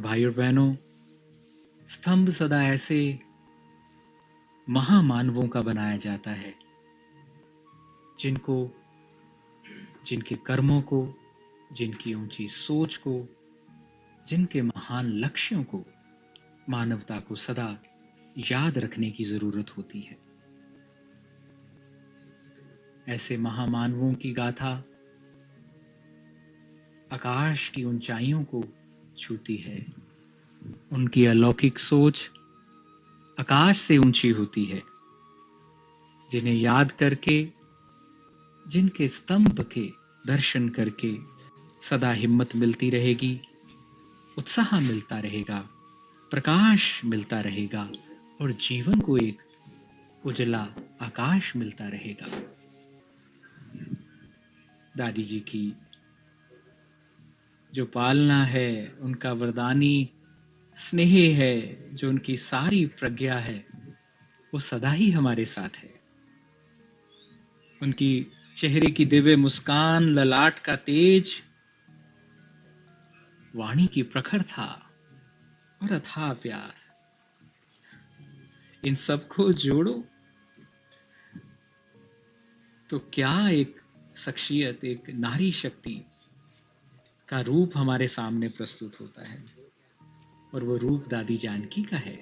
भाइयों बहनों, स्तंभ सदा ऐसे महामानवों का बनाया जाता है जिनको, जिनके कर्मों को, जिनकी ऊंची सोच को, जिनके महान लक्ष्यों को मानवता को सदा याद रखने की जरूरत होती है। ऐसे महामानवों की गाथा आकाश की ऊंचाइयों को छूती है। उनकी अलौकिक सोच आकाश से ऊंची होती है, जिन्हें याद करके, जिनके स्तंभ के दर्शन करके सदा हिम्मत मिलती रहेगी, उत्साह मिलता रहेगा, प्रकाश मिलता रहेगा और जीवन को एक उजला आकाश मिलता रहेगा। दादी जी की जो पालना है, उनका वरदानी स्नेह है, जो उनकी सारी प्रज्ञा है, वो सदा ही हमारे साथ है। उनकी चेहरे की दिव्य मुस्कान, ललाट का तेज, वाणी की प्रखरता और अथाह प्यार, इन सबको जोड़ो तो क्या एक शख्सियत, एक नारी शक्ति का रूप हमारे सामने प्रस्तुत होता है। और वो रूप दादी जानकी का है।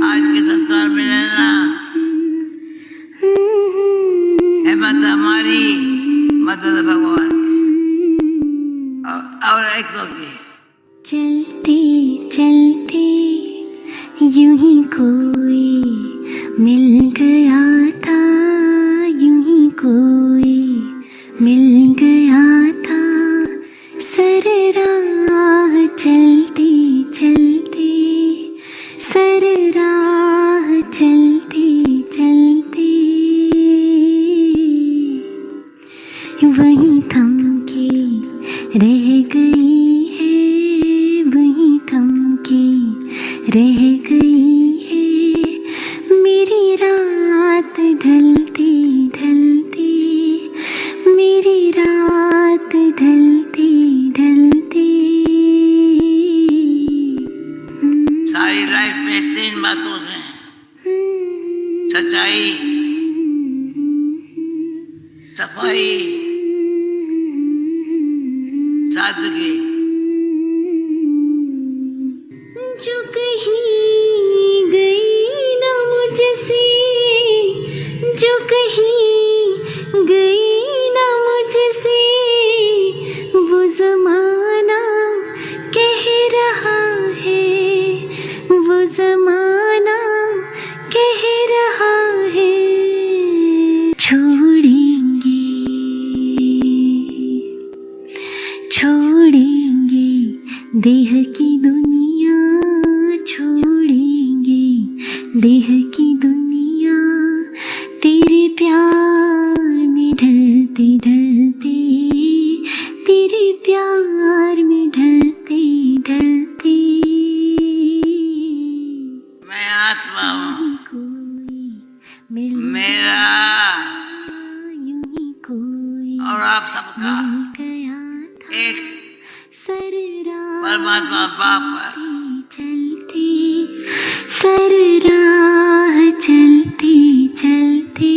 आज के संसार में रहना हिम्मत हमारी, मदद भगवान और एक चलते चलते यूं ही कोई मिल गया था, यूं ही कोई मिल गया था। सर राह चलते चलते, सर राह चलते चलते वहीं थम के रह गई है, वहीं थम के रह गई है मेरी रात ढलती ढलती, मेरी रात ढलती ढलती। सारी लाइफ में 3 बातों से सच्चाई, सफाई, सादगी। जो कहीं गई ना मुझसे, जो कहीं गई ना मुझसे, वो ज़माना कह रहा है, वो ज़माना कह रहा है। छोड़ेंगे, छोड़ेंगे देह की दुनिया, छोड़ेंगे देह की दुनिया, तेरे प्यार में ढलते ढलते, तेरे प्यार में ढलते ढलते। मैं आत्मा हूँ, कोई मिल मेरा यूं ही कोई और आप सबका गया था। एक सर राह परमात्मा बाप है। चलती, सर राह चलती चलती।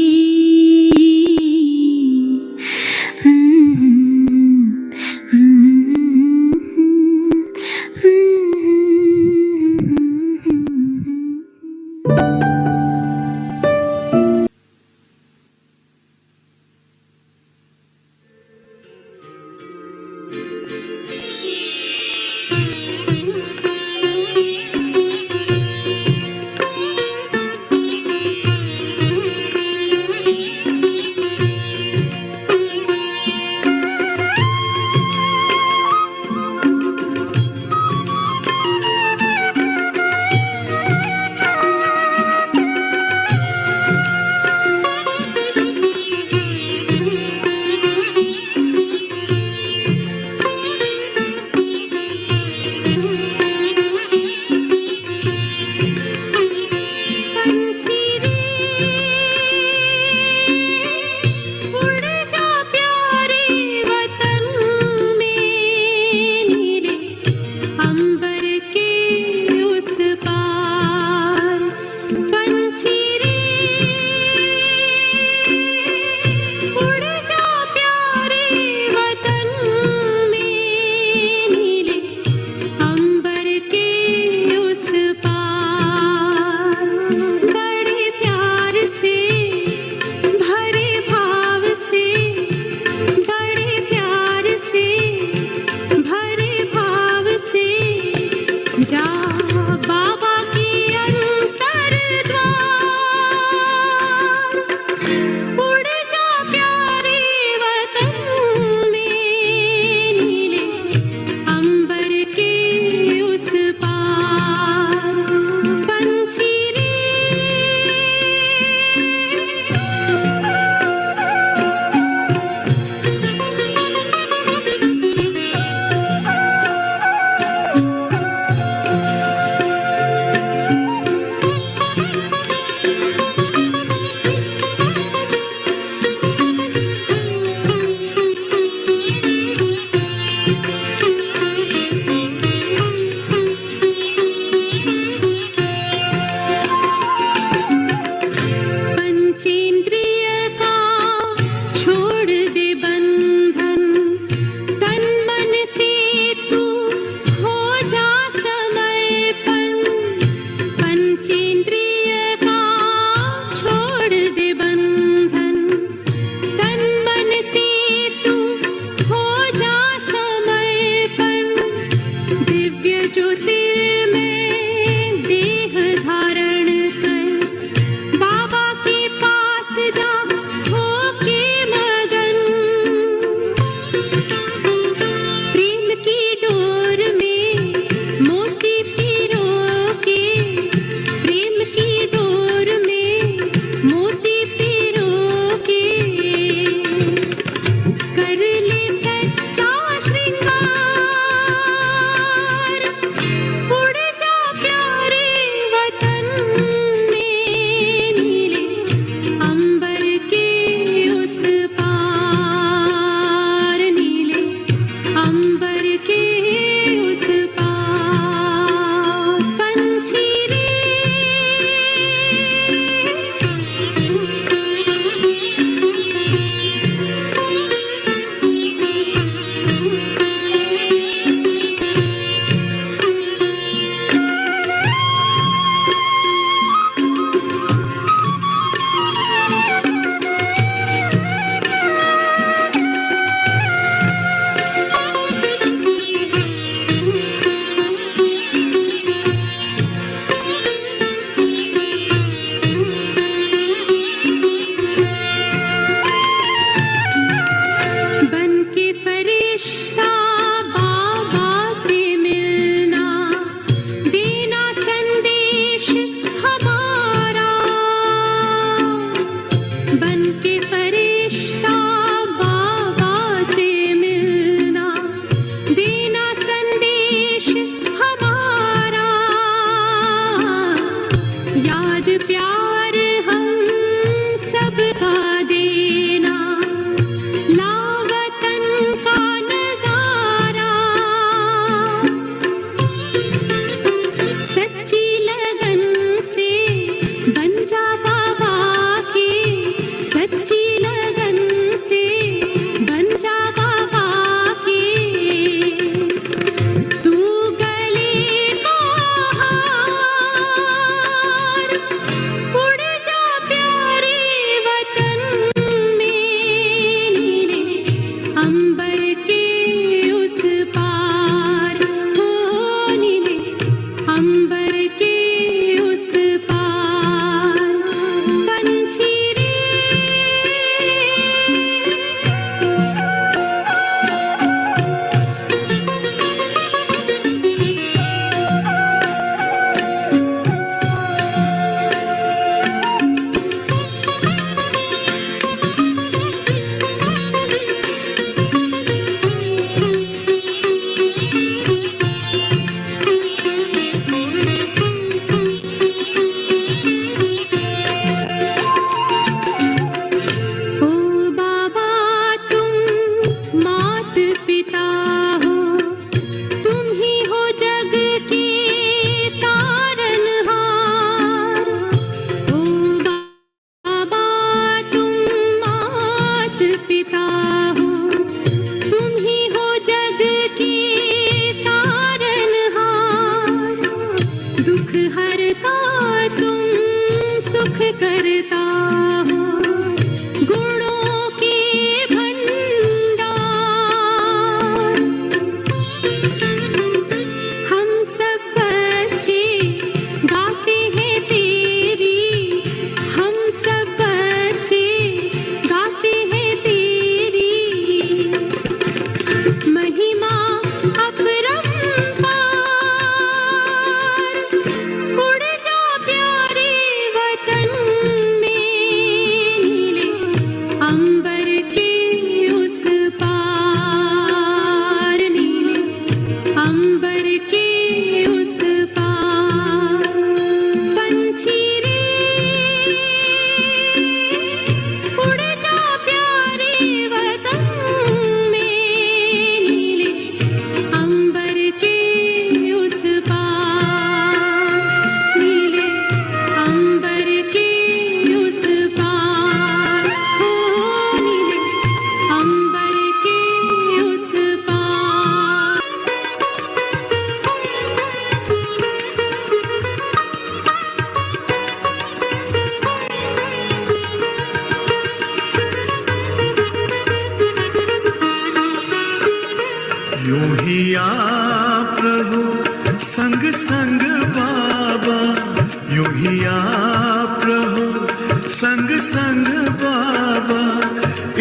संग बाबा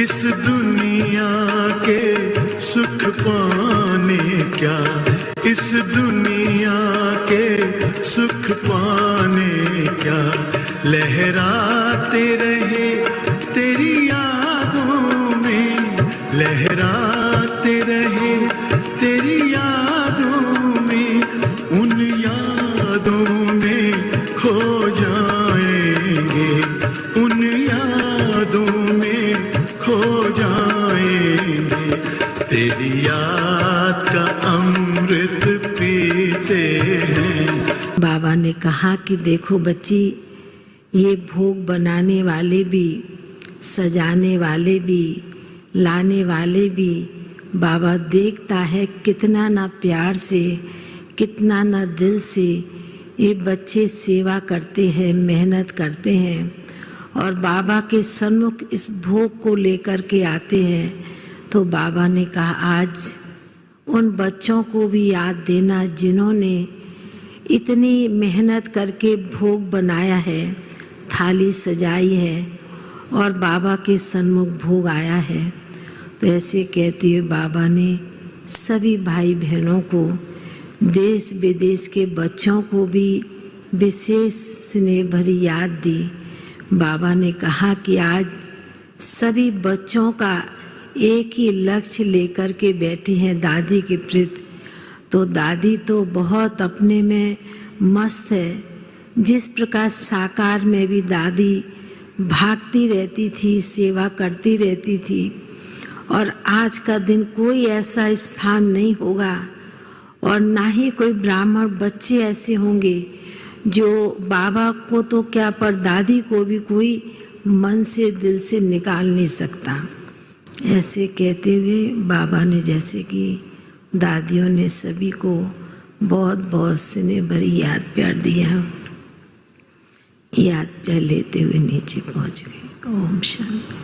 इस दुनिया के सुख पाने क्या, इस दुनिया के सुख पाने क्या, लहराते रहे तेरी यादों में, लहराते रहे तेरी यादों में, उन यादों में खो जाएंगे, उन यादों में खो जाएंगे, तेरी याद का अमृत पीते हैं। बाबा ने कहा कि देखो बच्ची, ये भोग बनाने वाले भी, सजाने वाले भी, लाने वाले भी, बाबा देखता है कितना ना प्यार से, कितना ना दिल से ये बच्चे सेवा करते हैं, मेहनत करते हैं और बाबा के सन्मुख इस भोग को लेकर के आते हैं। तो बाबा ने कहा आज उन बच्चों को भी याद देना जिन्होंने इतनी मेहनत करके भोग बनाया है, थाली सजाई है और बाबा के सन्मुख भोग आया है। तो ऐसे कहते हुए बाबा ने सभी भाई बहनों को, देश विदेश के बच्चों को भी विशेष स्नेह भरी याद दी। बाबा ने कहा कि आज सभी बच्चों का एक ही लक्ष्य लेकर के बैठे हैं दादी के प्रति। तो दादी तो बहुत अपने में मस्त है, जिस प्रकार साकार में भी दादी भागती रहती थी, सेवा करती रहती थी। और आज का दिन कोई ऐसा स्थान नहीं होगा और ना ही कोई ब्राह्मण बच्चे ऐसे होंगे जो बाबा को तो क्या पर दादी को भी कोई मन से दिल से निकाल नहीं सकता। ऐसे कहते हुए बाबा ने जैसे कि दादियों ने सभी को बहुत बहुत स्नेह भरी याद प्यार दिया, याद प्यार लेते हुए नीचे पहुंच गए। ओम शांति।